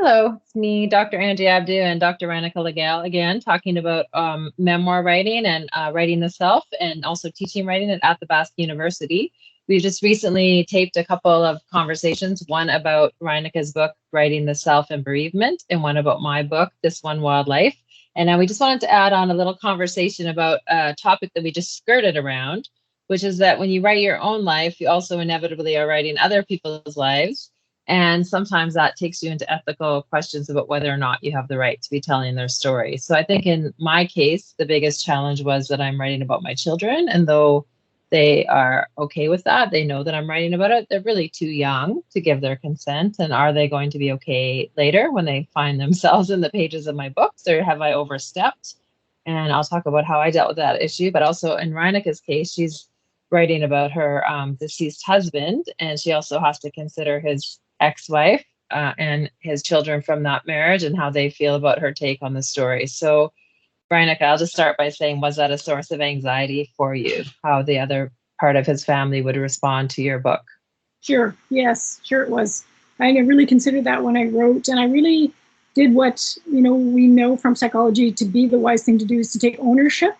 Hello, it's me, Dr. Angie Abdu, and Dr. Ranika Legal again, talking about memoir writing and writing the self, and also teaching writing at Athabasca University. We just recently taped a couple of conversations, one about Reineka's book, Writing the Self and Bereavement, and one about my book, This One Wildlife. And we just wanted to add on a little conversation about a topic that we just skirted around, which is that when you write your own life, you also inevitably are writing other people's lives. And sometimes that takes you into ethical questions about whether or not you have the right to be telling their story. So I think in my case, the biggest challenge was that I'm writing about my children. And though they are okay with that, they know that I'm writing about it, they're really too young to give their consent. And are they going to be okay later when they find themselves in the pages of my books, or have I overstepped? And I'll talk about how I dealt with that issue. But also in Reineka's case, she's writing about her deceased husband, and she also has to consider his ex-wife and his children from that marriage and how they feel about her take on the story. So, Reineka, I'll just start by saying, was that a source of anxiety for you, how the other part of his family would respond to your book? Sure. Yes, sure it was. I really considered that when I wrote, and I really did what, we know from psychology to be the wise thing to do is to take ownership.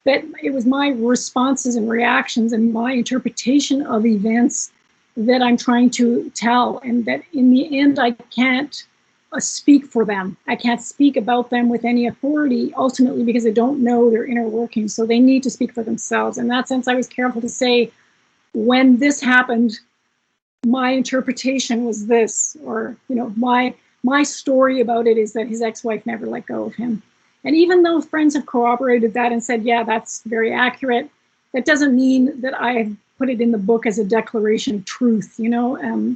That it was my responses and reactions and my interpretation of events that I'm trying to tell, and that in the end, I can't speak for them. I can't speak about them with any authority, ultimately, because I don't know their inner workings. So they need to speak for themselves. In that sense, I was careful to say, when this happened, my interpretation was this, or, my story about it is that his ex-wife never let go of him. And even though friends have corroborated that and said, yeah, that's very accurate, that doesn't mean that I put it in the book as a declaration of truth.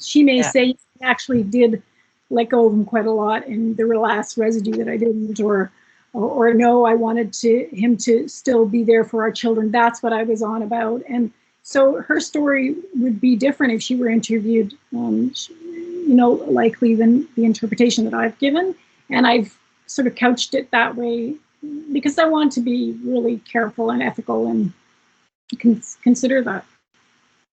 She may say he actually did let go of him quite a lot, and there were last residue that I didn't, or no, I wanted him to still be there for our children. That's what I was on about. And so her story would be different if she were interviewed, likely than the interpretation that I've given. And I've sort of couched it that way because I want to be really careful and ethical and consider that.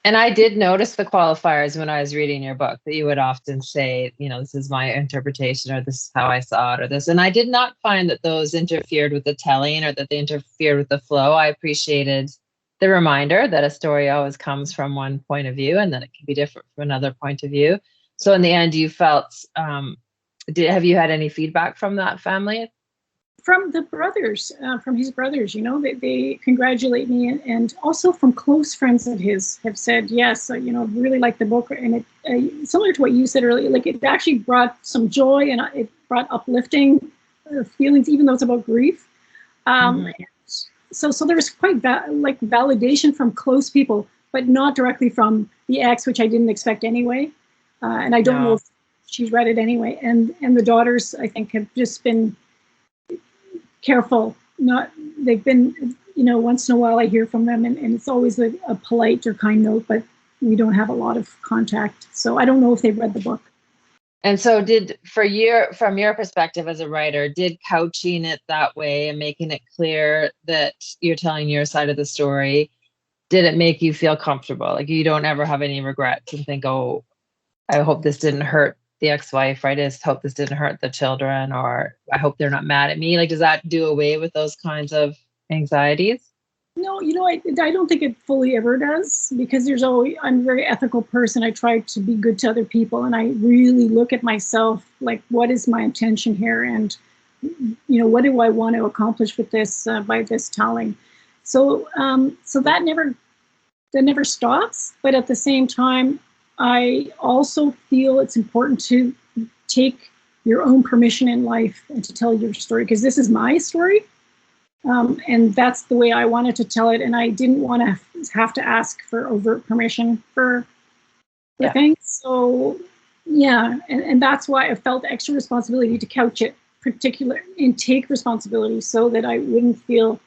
And I did notice the qualifiers when I was reading your book, that you would often say, this is my interpretation, or this is how I saw it, or this. And I did not find that those interfered with the telling, or that they interfered with the flow. I appreciated the reminder that a story always comes from one point of view, and that it can be different from another point of view. So in the end, you felt, have you had any feedback from that family? From the brothers, from his brothers, they congratulate me, and also from close friends of his have said, yes, really like the book. And it, similar to what you said earlier, like it actually brought some joy, and it brought uplifting feelings, even though it's about grief. So there was quite validation from close people, but not directly from the ex, which I didn't expect anyway. And I don't know if she's read it anyway. And the daughters, I think, have just been careful. They've been, once in a while I hear from them, and it's always a polite or kind note, but we don't have a lot of contact. So I don't know if they've read the book. And so from your perspective as a writer, did couching it that way and making it clear that you're telling your side of the story, did it make you feel comfortable? Like you don't ever have any regrets and think, oh, I hope this didn't hurt the ex-wife, right? I just hope this didn't hurt the children, or I hope they're not mad at me. Like, does that do away with those kinds of anxieties? No, I don't think it fully ever does, because I'm a very ethical person. I try to be good to other people, and I really look at myself, like, what is my intention here? And, what do I want to accomplish with this, by this telling? So that never stops. But at the same time, I also feel it's important to take your own permission in life and to tell your story, because this is my story. And that's the way I wanted to tell it. And I didn't want to have to ask for overt permission for things. So, and that's why I felt extra responsibility to couch it and take responsibility so that I wouldn't feel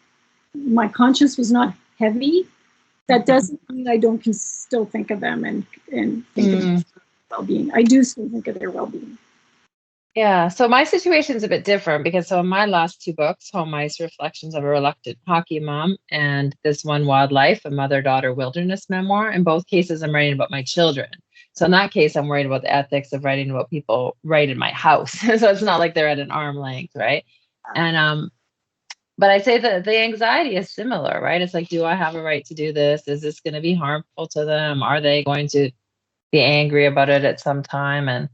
my conscience was not heavy. That doesn't mean I don't still think of them and think of their well-being. I do still think of their well-being. Yeah, so my situation is a bit different, because in my last two books, Home Ice: Reflections of a Reluctant Hockey Mom, and This One Wildlife, a mother-daughter wilderness memoir, in both cases I'm writing about my children. So in that case, I'm worried about the ethics of writing about people right in my house. So it's not like they're at an arm length, right? And but I'd say that the anxiety is similar, right? It's like, do I have a right to do this? Is this going to be harmful to them? Are they going to be angry about it at some time? And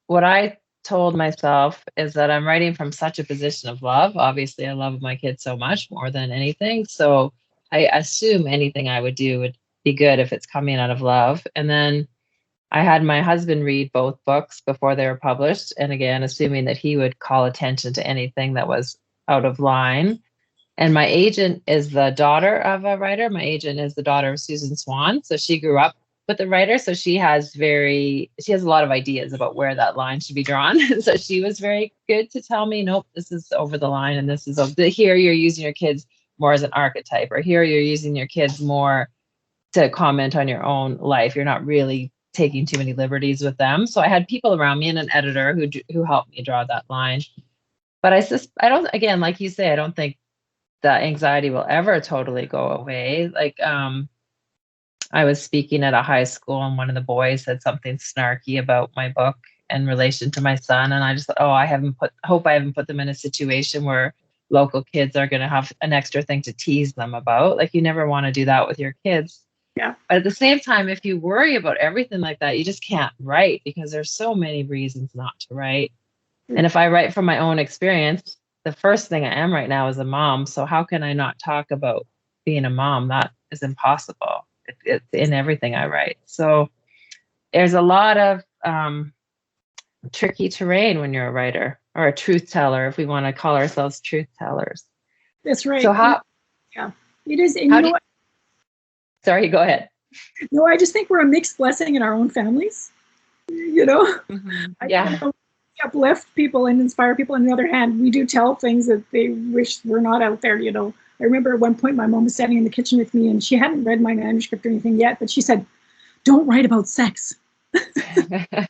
what I told myself is that I'm writing from such a position of love. Obviously, I love my kids so much more than anything. So I assume anything I would do would be good if it's coming out of love. And then I had my husband read both books before they were published. And again, assuming that he would call attention to anything that was out of line. And my agent is the daughter of a writer. My agent is the daughter of Susan Swan. So she grew up with the writer. So she has a lot of ideas about where that line should be drawn. So she was very good to tell me, nope, this is over the line. And this is here you're using your kids more as an archetype, or here you're using your kids more to comment on your own life. You're not really taking too many liberties with them. So I had people around me and an editor who helped me draw that line. But I don't, again, like you say, I don't think that anxiety will ever totally go away. Like, I was speaking at a high school and one of the boys said something snarky about my book in relation to my son. And I just thought, oh, hope I haven't put them in a situation where local kids are going to have an extra thing to tease them about. Like, you never want to do that with your kids. Yeah. But at the same time, if you worry about everything like that, you just can't write, because there's so many reasons not to write. And if I write from my own experience, the first thing I am right now is a mom. So how can I not talk about being a mom? That is impossible. It's in everything I write. So there's a lot of tricky terrain when you're a writer, or a truth teller, if we want to call ourselves truth tellers. That's right. So yeah, it is. And you know what? Sorry, go ahead. No, I just think we're a mixed blessing in our own families. Mm-hmm. Yeah. I uplift people and inspire people. On the other hand, we do tell things that they wish were not out there. I remember at one point my mom was sitting in the kitchen with me, and she hadn't read my manuscript or anything yet, but she said, "Don't write about sex."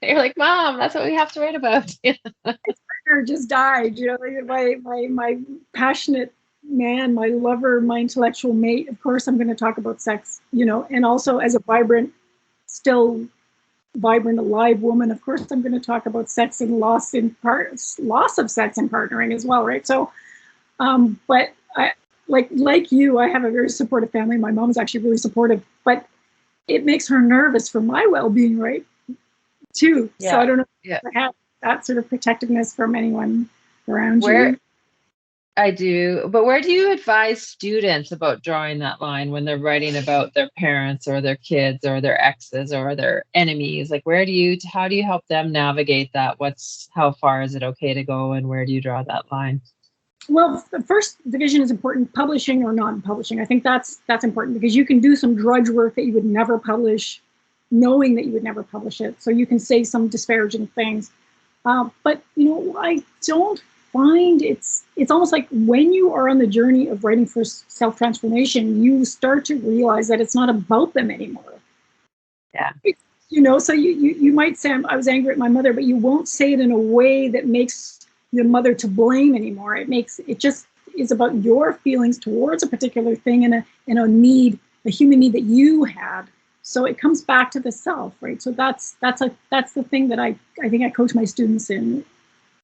You're like, Mom, that's what we have to write about. His partner just died. My passionate man, my lover, my intellectual mate. Of course, I'm going to talk about sex. And also as a still vibrant, alive woman, of course, I'm going to talk about sex and loss of sex and partnering as well, right? So, but I, like you, I have a very supportive family. My mom's actually really supportive, but it makes her nervous for my well-being, right? Too. Yeah. So I don't know if I have that sort of protectiveness from anyone around you. I do, but where do you advise students about drawing that line when they're writing about their parents or their kids or their exes or their enemies? Like, how do you help them navigate that? How far is it okay to go, and where do you draw that line? Well, the first division is important: publishing or non-publishing. I think that's important, because you can do some drudge work that you would never publish, knowing that you would never publish it. So you can say some disparaging things. But I don't find it's almost like when you are on the journey of writing for self-transformation, you start to realize that it's not about them anymore. Yeah. So you might say, I was angry at my mother, but you won't say it in a way that makes your mother to blame anymore. It just is about your feelings towards a particular thing and a need, a human need that you had. So it comes back to the self, right? So that's the thing that I think I coach my students in.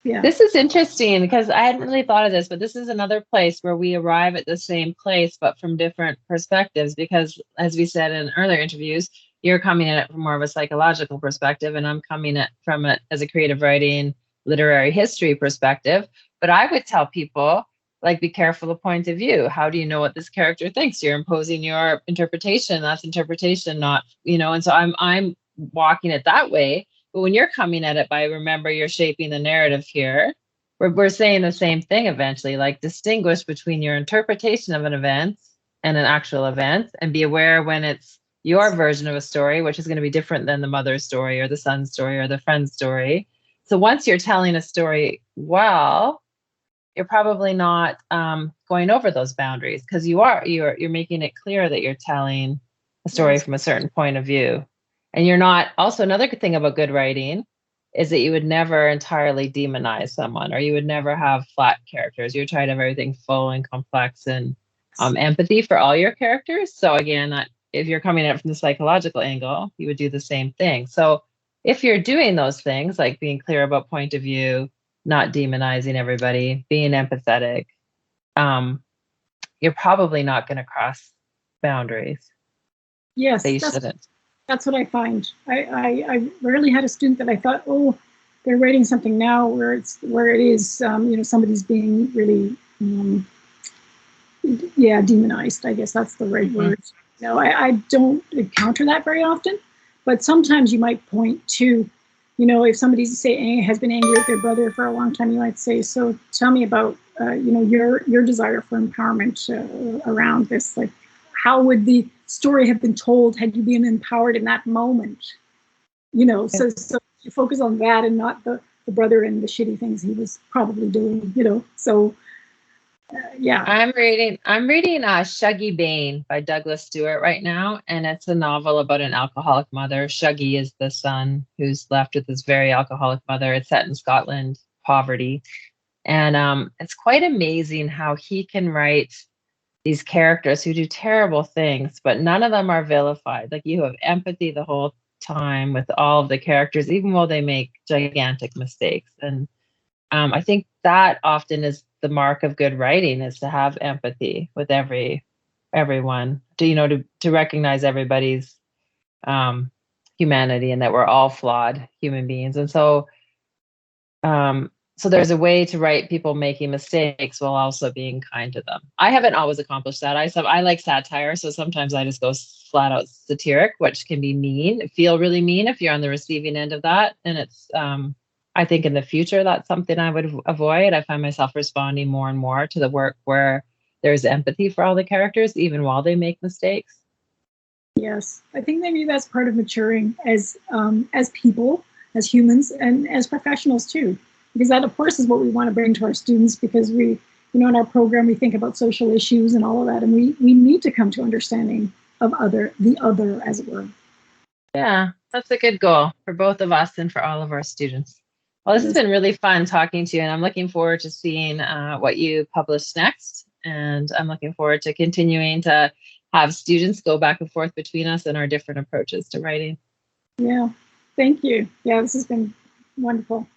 Yeah. This is interesting, because I hadn't really thought of this, but this is another place where we arrive at the same place, but from different perspectives. Because as we said in earlier interviews, you're coming at it from more of a psychological perspective, and I'm coming at from it as a creative writing, literary history perspective. But I would tell people, like, be careful of point of view. How do you know what this character thinks? You're imposing your interpretation. That's interpretation, not, and so I'm walking it that way. But when you're coming at it by, remember, you're shaping the narrative here, we're saying the same thing eventually, like, distinguish between your interpretation of an event and an actual event, and be aware when it's your version of a story, which is going to be different than the mother's story or the son's story or the friend's story. So once you're telling a story well, you're probably not going over those boundaries, because you're making it clear that you're telling a story from a certain point of view. And you're not, also another good thing about good writing is that you would never entirely demonize someone, or you would never have flat characters. You're trying to have everything full and complex and empathy for all your characters. So again, that if you're coming at it from the psychological angle, you would do the same thing. So if you're doing those things, like being clear about point of view, not demonizing everybody, being empathetic, you're probably not going to cross boundaries. Yes, They shouldn't. that's what I find. I rarely had a student that I thought, oh, they're writing something now where it is somebody's being really demonized. I guess that's the right word. No, I don't encounter that very often, but sometimes you might point to, if somebody has been angry at their brother for a long time, you might say, so tell me about your desire for empowerment around this. Like, how would the story have been told had you been empowered in that moment? So you focus on that and not the brother and the shitty things he was probably doing. So yeah. I'm reading Shuggie Bain by Douglas Stewart right now, and it's a novel about an alcoholic mother. Shuggie is the son who's left with this very alcoholic mother. It's set in Scotland, poverty, and it's quite amazing how he can write these characters who do terrible things, but none of them are vilified. Like, you have empathy the whole time with all of the characters, even though they make gigantic mistakes. And I think that often is the mark of good writing, is to have empathy with everyone, to recognize everybody's humanity and that we're all flawed human beings. And so there's a way to write people making mistakes while also being kind to them. I haven't always accomplished that. I like satire, so sometimes I just go flat out satiric, which can be feel really mean if you're on the receiving end of that. And it's I think in the future, that's something I would avoid. I find myself responding more and more to the work where there's empathy for all the characters, even while they make mistakes. Yes, I think maybe that's part of maturing as people, as humans, and as professionals too. Because that, of course, is what we want to bring to our students, because we, in our program, we think about social issues and all of that, and we need to come to understanding of the other, as it were. Yeah, that's a good goal for both of us and for all of our students. Well, this has been really fun talking to you, and I'm looking forward to seeing what you publish next. And I'm looking forward to continuing to have students go back and forth between us and our different approaches to writing. Yeah, thank you. Yeah, this has been wonderful.